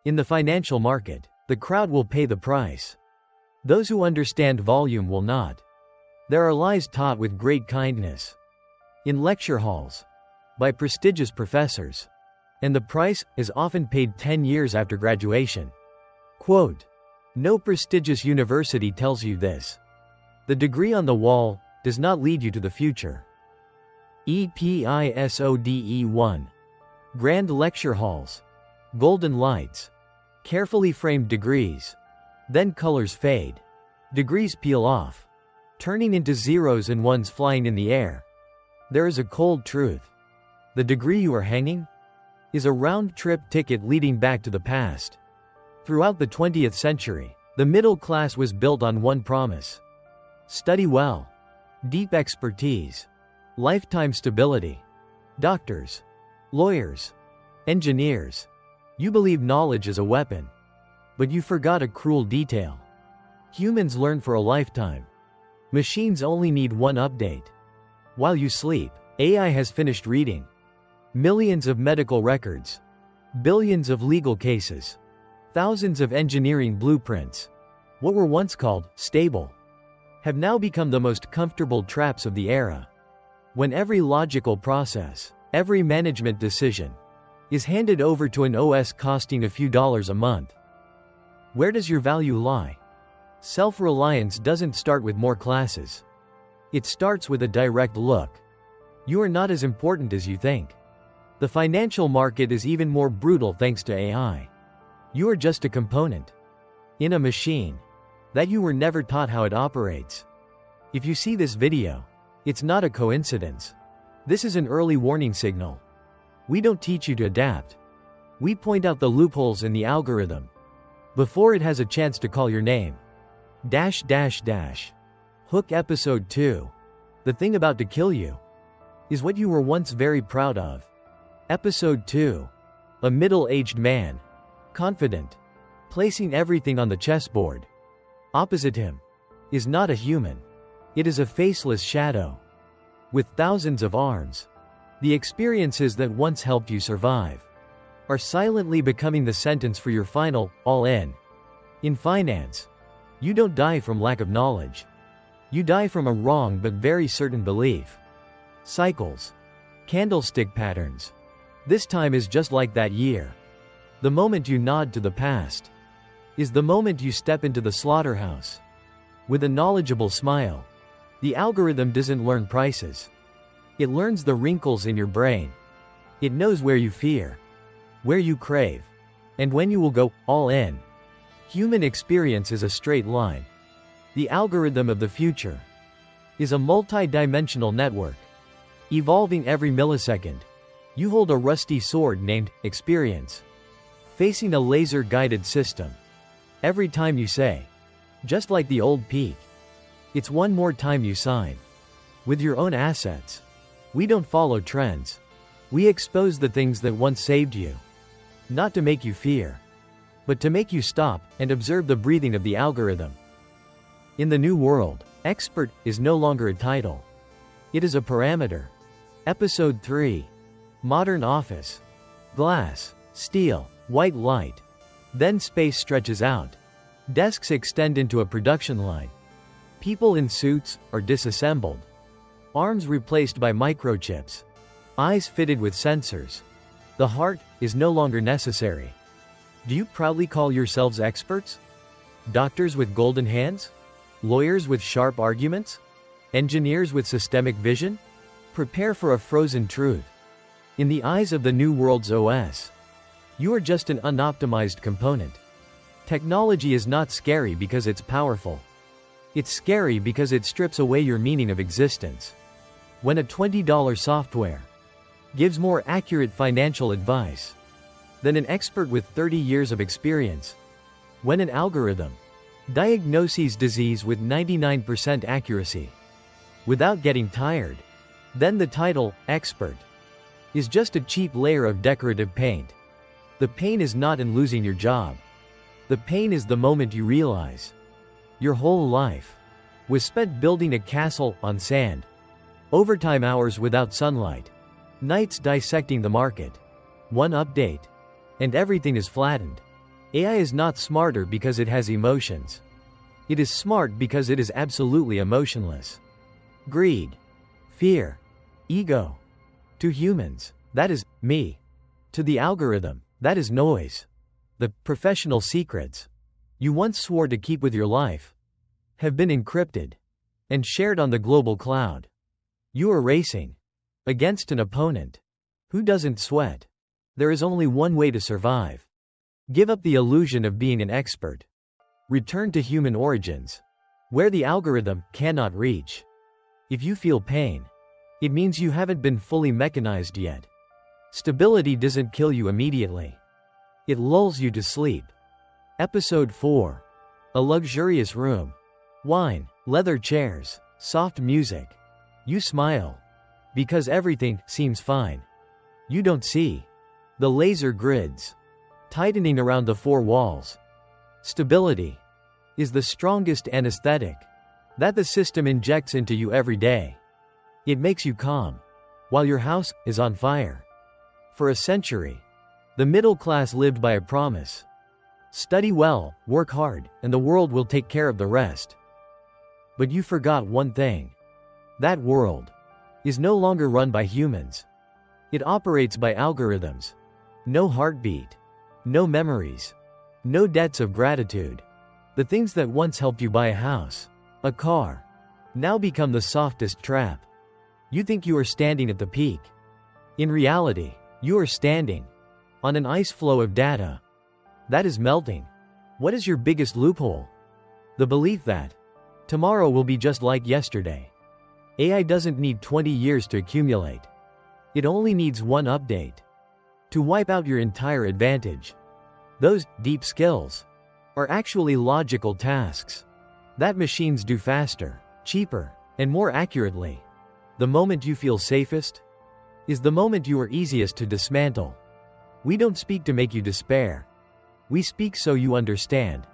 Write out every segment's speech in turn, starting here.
In the financial market, the crowd will pay the price. Those who understand volume will not. There are lies taught with great kindness in lecture halls by prestigious professors, and the price is often paid 10 years after graduation. Quote, "No prestigious university tells you this. The degree on the wall does not lead you to the future." EPISODE 1. Grand lecture halls. Golden lights. Carefully framed degrees. Then colors fade. Degrees peel off, turning into zeros and ones flying in the air. There is a cold truth. The degree you are hanging is a round-trip ticket leading back to the past. Throughout the 20th century, the middle class was built on one promise: study well, deep expertise, lifetime stability. Doctors, lawyers, engineers. You believe knowledge is a weapon. But you forgot a cruel detail. Humans learn for a lifetime. Machines only need one update. While you sleep, AI has finished reading millions of medical records, billions of legal cases, thousands of engineering blueprints. What were once called stable have now become the most comfortable traps of the era. When every logical process, every management decision, is handed over to an OS costing a few dollars a month. Where does your value lie? Self-reliance doesn't start with more classes. It starts with a direct look. You are not as important as you think. The financial market is even more brutal thanks to AI. You are just a component in a machine that you were never taught how it operates. If you see this video, it's not a coincidence. This is an early warning signal. We don't teach you to adapt. We point out the loopholes in the algorithm before it has a chance to call your name. Hook Episode 2. The thing about to kill you is what you were once very proud of. Episode 2. A middle-aged man, confident, placing everything on the chessboard. Opposite him is not a human. It is a faceless shadow with thousands of arms. The experiences that once helped you survive are silently becoming the sentence for your final all-in. In finance, you don't die from lack of knowledge. You die from a wrong but very certain belief. Cycles. Candlestick patterns. This time is just like that year. The moment you nod to the past is the moment you step into the slaughterhouse. With a knowledgeable smile, the algorithm doesn't learn prices. It learns the wrinkles in your brain. It knows where you fear, where you crave, and when you will go all in. Human experience is a straight line. The algorithm of the future is a multi-dimensional network, evolving every millisecond. You hold a rusty sword named experience, facing a laser-guided system. Every time you say, just like the old peak, it's one more time you sign with your own assets. We don't follow trends. We expose the things that once saved you, not to make you fear, but to make you stop and observe the breathing of the algorithm. In the new world, expert is no longer a title. It is a parameter. Episode 3. Modern office. Glass, steel, white light. Then space stretches out. Desks extend into a production line. People in suits are disassembled. Arms replaced by microchips. Eyes fitted with sensors. The heart is no longer necessary. Do you proudly call yourselves experts? Doctors with golden hands? Lawyers with sharp arguments? Engineers with systemic vision? Prepare for a frozen truth. In the eyes of the new world's OS, you are just an unoptimized component. Technology is not scary because it's powerful. It's scary because it strips away your meaning of existence. When a $20 software gives more accurate financial advice than an expert with 30 years of experience. When an algorithm diagnoses disease with 99% accuracy without getting tired, then the title, expert, is just a cheap layer of decorative paint. The pain is not in losing your job. The pain is the moment you realize your whole life was spent building a castle on sand. Overtime hours without sunlight. Nights dissecting the market. One update, and everything is flattened. AI is not smarter because it has emotions. It is smart because it is absolutely emotionless. Greed, fear, ego. To humans, that is me. To the algorithm, that is noise. The professional secrets you once swore to keep with your life have been encrypted and shared on the global cloud. You are racing against an opponent who doesn't sweat. There is only one way to survive. Give up the illusion of being an expert. Return to human origins, where the algorithm cannot reach. If you feel pain, it means you haven't been fully mechanized yet. Stability doesn't kill you immediately. It lulls you to sleep. Episode 4. A luxurious room. Wine, leather chairs, soft music. You smile because everything seems fine. You don't see the laser grids tightening around the four walls. Stability is the strongest anesthetic that the system injects into you every day. It makes you calm while your house is on fire. For a century, the middle class lived by a promise. Study well, work hard, and the world will take care of the rest. But you forgot one thing. That world is no longer run by humans. It operates by algorithms. No heartbeat, no memories, no debts of gratitude. The things that once helped you buy a house, a car, now become the softest trap. You think you are standing at the peak. In reality, you are standing on an ice floe of data that is melting. What is your biggest loophole? The belief that tomorrow will be just like yesterday. AI doesn't need 20 years to accumulate. It only needs one update to wipe out your entire advantage. Those deep skills are actually logical tasks that machines do faster, cheaper, and more accurately. The moment you feel safest is the moment you are easiest to dismantle. We don't speak to make you despair. We speak so you understand.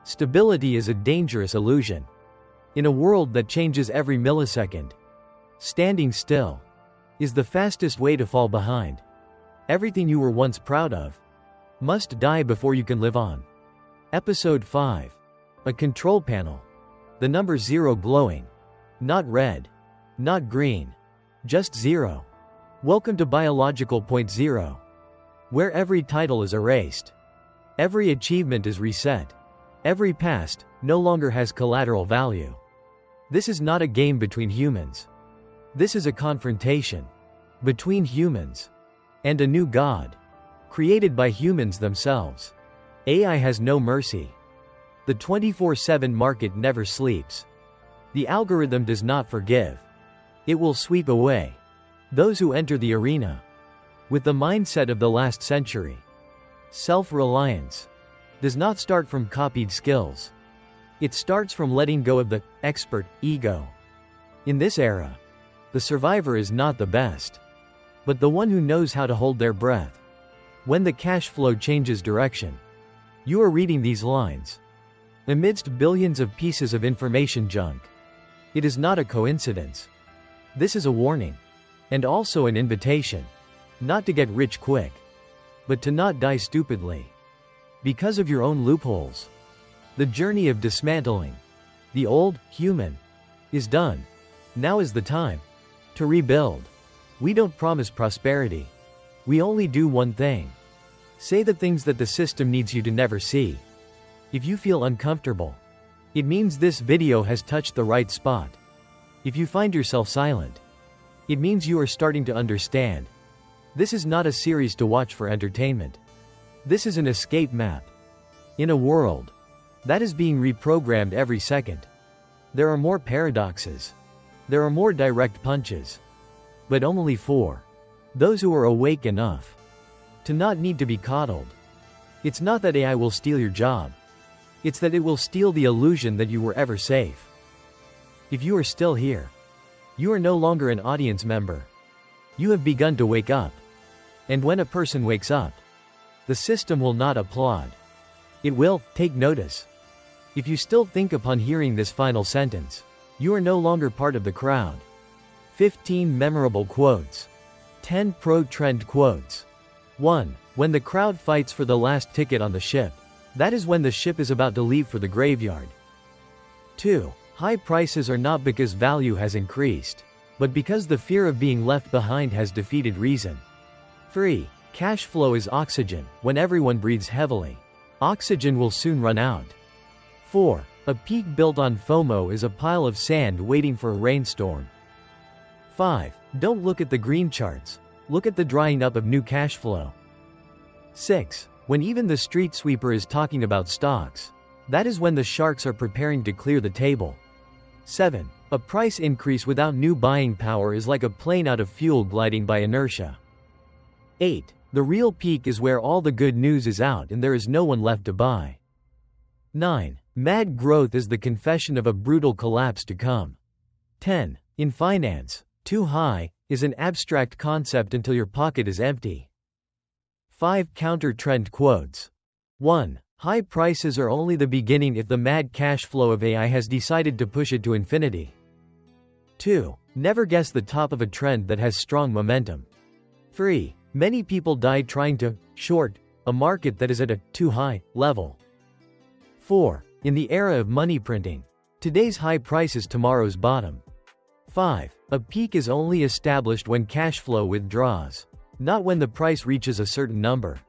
Stability is a dangerous illusion. In a world that changes every millisecond, standing still is the fastest way to fall behind. Everything you were once proud of must die before you can live on. Episode 5. A control panel. The number 0 glowing. Not red. Not green. Just 0. Welcome to biological point 0, where every title is erased. Every achievement is reset. Every past no longer has collateral value. This is not a game between humans. This is a confrontation between humans and a new god, created by humans themselves. AI has no mercy. The 24/7 market never sleeps. The algorithm does not forgive. It will sweep away those who enter the arena with the mindset of the last century. Self-reliance does not start from copied skills. It starts from letting go of the expert ego. In this era, the survivor is not the best, but the one who knows how to hold their breath when the cash flow changes direction. You are reading these lines amidst billions of pieces of information junk. It is not a coincidence. This is a warning, and also an invitation, not to get rich quick, but to not die stupidly because of your own loopholes. The journey of dismantling the old human is done. Now is the time to rebuild. We don't promise prosperity. We only do one thing. Say the things that the system needs you to never see. If you feel uncomfortable, it means this video has touched the right spot. If you find yourself silent, it means you are starting to understand. This is not a series to watch for entertainment. This is an escape map. In a world that is being reprogrammed every second, there are more paradoxes. There are more direct punches. But only for those who are awake enough to not need to be coddled. It's not that AI will steal your job. It's that it will steal the illusion that you were ever safe. If you are still here, you are no longer an audience member. You have begun to wake up. And when a person wakes up, the system will not applaud. It will take notice. If you still think upon hearing this final sentence, you are no longer part of the crowd. 15 memorable quotes. 10 pro-trend quotes. 1. When the crowd fights for the last ticket on the ship, That is when the ship is about to leave for the graveyard. 2. High prices are not because value has increased, but because the fear of being left behind has defeated reason. 3. Cash flow is oxygen. When everyone breathes heavily, oxygen will soon run out. 4. A peak built on FOMO is a pile of sand waiting for a rainstorm. 5. Don't look at the green charts. Look at the drying up of new cash flow. 6. When even the street sweeper is talking about stocks, that is when the sharks are preparing to clear the table. 7. A price increase without new buying power is like a plane out of fuel gliding by inertia. 8. The real peak is where all the good news is out and there is no one left to buy. 9. Mad growth is the confession of a brutal collapse to come. 10. In finance, too high is an abstract concept until your pocket is empty. 5 counter-trend quotes. 1. High prices are only the beginning if the mad cash flow of AI has decided to push it to infinity. 2. Never guess the top of a trend that has strong momentum. 3. Many people die trying to short a market that is at a too high level. 4. In the era of money printing, today's high price is tomorrow's bottom. 5. A peak is only established when cash flow withdraws, not when the price reaches a certain number.